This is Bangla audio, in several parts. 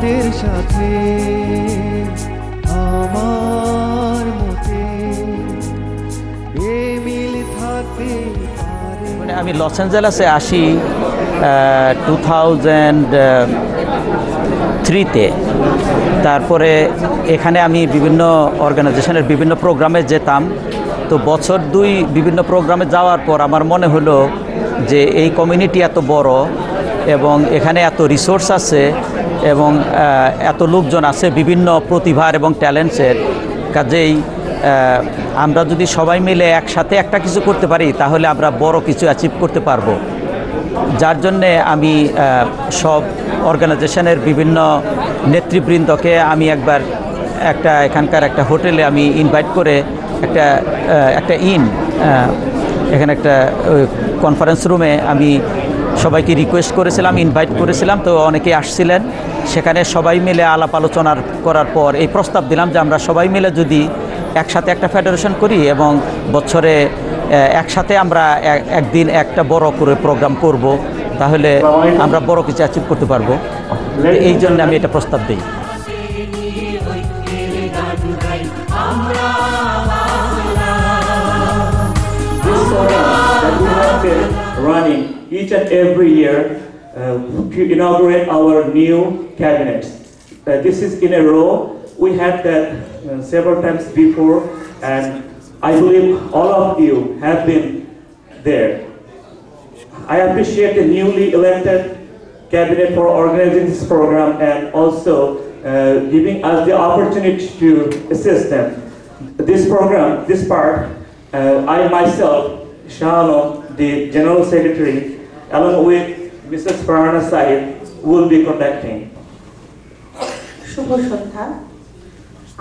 মনের সাথে আমার মতে বেমিল থাকতে পারে। মানে আমি লস অ্যাঞ্জেলেসে আসি 2003-তে। তারপরে এখানে আমি বিভিন্ন অর্গানাইজেশনের বিভিন্ন প্রোগ্রামে যেতাম। তো বছর দুই বিভিন্ন প্রোগ্রামে যাওয়ার পর আমার মনে হলো যে এই কমিউনিটি এত বড় এবং এখানে এত রিসোর্স আছে এবং এত লোকজন আছে বিভিন্ন প্রতিভার এবং ট্যালেন্টসের, কাজেই আমরা যদি সবাই মিলে একসাথে একটা কিছু করতে পারি তাহলে আমরা বড় কিছু অ্যাচিভ করতে পারবো। যার জন্যে আমি সব অর্গানাইজেশনের বিভিন্ন নেতৃবৃন্দকে আমি একবার এখানকার একটা হোটেলে আমি ইনভাইট করে একটা এখানে একটা কনফারেন্স রুমে আমি সবাইকে রিকোয়েস্ট করেছিলাম, ইনভাইট করেছিলাম। তো অনেকে আসছিলেন। সেখানে সবাই মিলে আলাপ আলোচনা করার পর এই প্রস্তাব দিলাম যে আমরা সবাই মিলে যদি একসাথে একটা ফেডারেশন করি এবং বছরে একসাথে আমরা একদিন একটা বড় করে প্রোগ্রাম করব, তাহলে আমরা বড় কিছু অ্যাচিভ করতে পারবো। এই জন্য আমি এটা প্রস্তাব দিই। Running each and every year to inaugurate our new cabinet. This is in a row. We had that several times before, and I believe all of you have been there. I appreciate the newly elected cabinet for organizing this program and also giving us the opportunity to assist them. This program, this part, I myself, Shano, the General Secretary, along with Mrs. Farhana Said, will be conducting. শুভ সন্ধ্যা।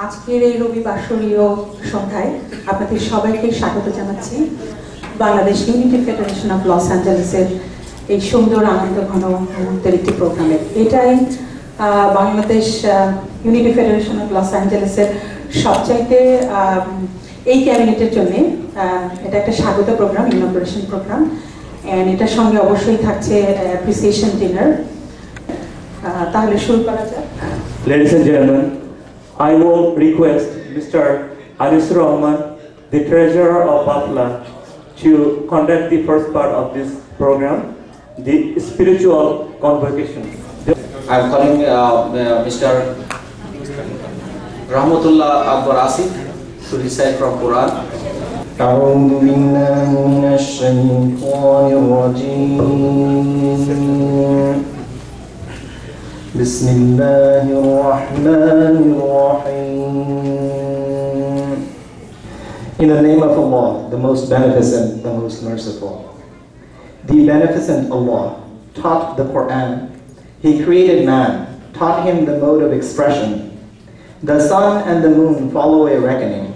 আজকের এই রবিবাসরীয় সন্ধ্যায় আপনাদের সবাইকে স্বাগত জানাচ্ছি বাংলাদেশ ইউনিটি ফেডারেশন অফ লস অ্যাঞ্জেলেসের এই সুন্দর আনন্দ ঘন মুহূর্তের একটি প্রোগ্রামের। এটাই বাংলাদেশ ইউনিটি ফেডারেশন অফ লস অ্যাঞ্জেলেসের সবচাইতে এই ক্যাবিনেটের জন্য এটা একটা স্বাগত প্রোগ্রাম, ইনঅপারেশন প্রোগ্রাম, এন্ড এটার সঙ্গে অবশ্যই থাকছে অ্যাপ্রিসিয়েশন ডিনার। তাহলে শুরু করা যাক। Ladies and gentlemen, I will request Mr. Anis Rahman, the treasurer of Batla, to conduct the first part of this program, the spiritual convocation. I'm calling Mr. Rahmatullah Akbar Asif to recite from Quran. أعوذ بالله من الشيطان الرجيم بسم الله الرحمن الرحيم In the name of Allah, the most beneficent, the most merciful. The beneficent Allah taught the Quran. He created man, taught him the mode of expression. The sun and the moon follow a reckoning,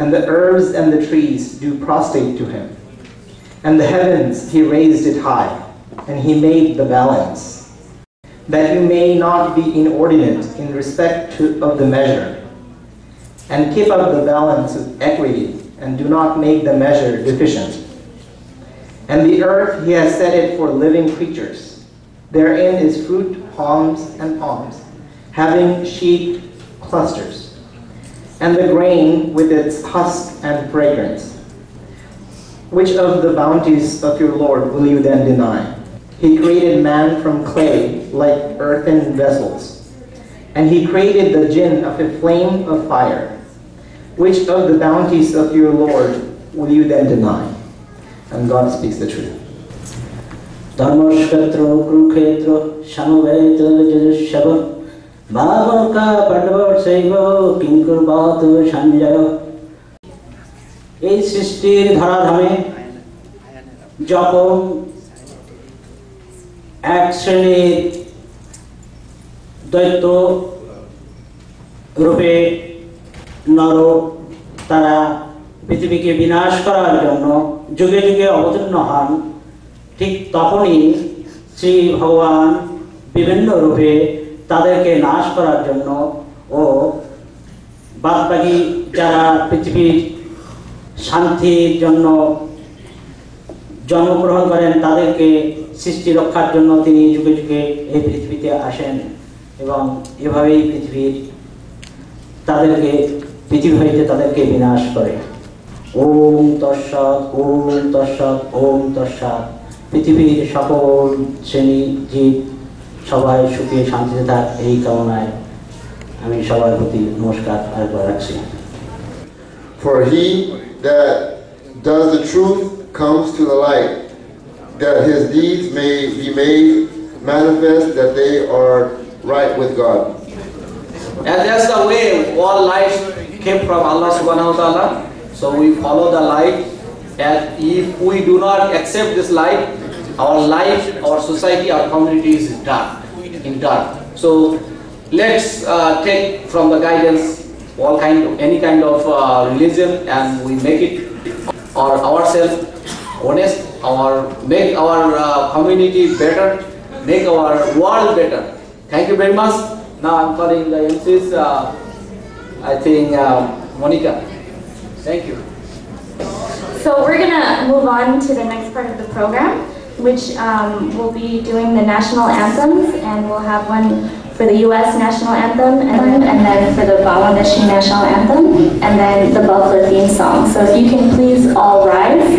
and the herbs and the trees do prostrate to him. And the heavens he raised it high, and he made the balance, that you may not be inordinate in respect of the measure, and keep up the balance with equity, and do not make the measure deficient. And the earth he has set it for living creatures. Therein is fruit, palms, having sheath clusters, and the grain with its husk and fragrance. Which of the bounties of your Lord will you then deny? He created man from clay like earthen vessels, and he created the jinn of a flame of fire. Which of the bounties of your Lord will you then deny? And God speaks the truth. ধর্মক্ষেত্র Kurukshetra সমবেত যজুঃসব ভাবকা পাণ্ডবর্ষৈব কিঙ্কুর্বত সঞ্জয়। এই সৃষ্টির ধরাধামে যখন এক শ্রেণীর দৈত্য রূপে নর তারা পৃথিবীকে বিনাশ করার জন্য যুগে যুগে অবতীর্ণ হন, ঠিক তখনই শ্রী ভগবান বিভিন্ন রূপে তাদেরকে নাশ করার জন্য ও বাদবাকি যারা পৃথিবীর শান্তির জন্য জন্মগ্রহণ করেন তাদেরকে সৃষ্টি রক্ষার জন্য তিনি যুগে যুগে এই পৃথিবীতে আসেন। এবং এভাবেই পৃথিবী হইতে তাদেরকে বিনাশ করে। ওম তৎসৎ, ওম তৎসৎ, ওম তৎসৎ। পৃথিবীর সকল শ্রেণী জীব সবাই সুখে শান্তিতে থাক, এই কামনায় আমি সবার প্রতি নমস্কার আরেকবার রাখছি। For he that does the truth comes to the light, that his deeds may be made manifest, that they are right with God. And that's the way all light came from Allah subhanahu wa ta'ala. So we follow the light, and if we do not accept this light, our life, our society, our community is in dark. So let's take from the guidance any kind of religion, and we make it ourselves honest, make our community better, make our world better. Thank you very much. Now I'm calling the MCs, I think Monica. Thank you. So we're gonna move on to the next part of the program, which will be doing the national anthems, and we'll have one for the U.S. national anthem, and then for the Bangladeshi national anthem, and then the Buffalo theme song. So if you can please all rise.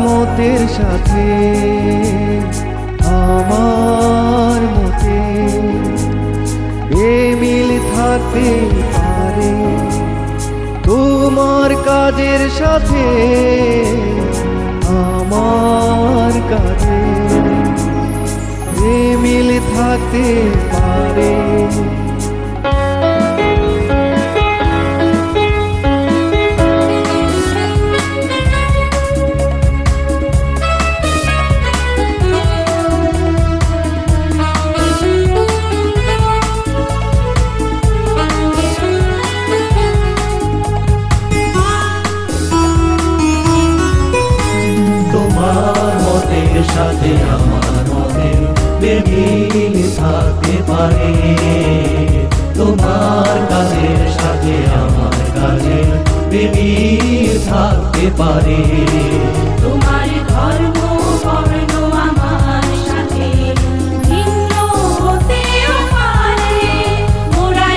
মতের সাথে আমার মতে বেমিল থাকতে পারে, তোমার কাজের সাথে আমার কাজে বেমিল থাকতে পারে। সাথে আমার মতের বেমিল থাকতে পারে, তোমার কাজের সাথে আমার কাজের বেমিল থাকতে পারে। তোমার ধর্ম বর্ণ আমার সাথে ভিন্ন হতেও পারে, মোরা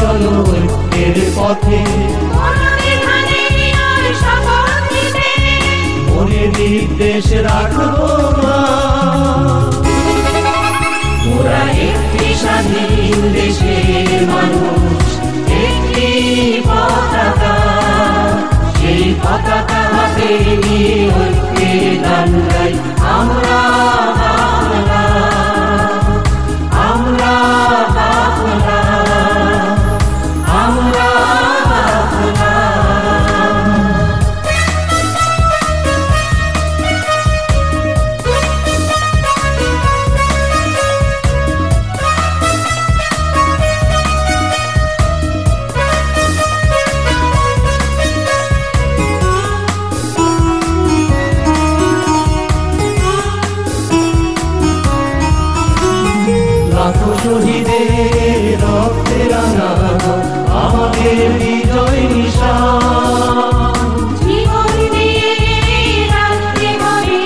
চলো ঐক্যের পথে মনে নির্দেশ রাখবো না মোরা একটি স্বাধীন দেশের মানুষ একটি পতাকা সেই পতাকা হাতে নিয়ে ঐক্যের গান গাই আমরা বাংলা আমরা বাংলা আমরা বাংলা লাখো শহীদের রক্তে রাঙানো আমাদের বিজয় নিশান জীবন দিয়ে রাখতে হবে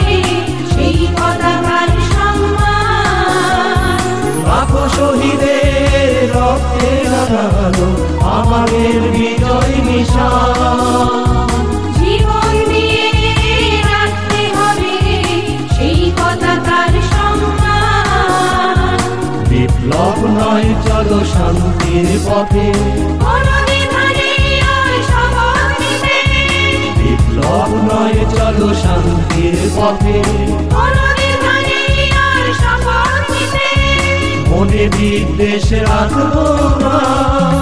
সেই পতাকার সম্মান লাখো শহীদের রক্তে রাঙানো আমাদের বিজয় নিশান জীবন দিয়ে রাখতে হবে সেই পতাকার সম্মান বিপ্লব নয় চলো শান্তির পথে বিপ্লব নয় চলো শান্তির পথে মনে বিদ্বেষ রাখবো না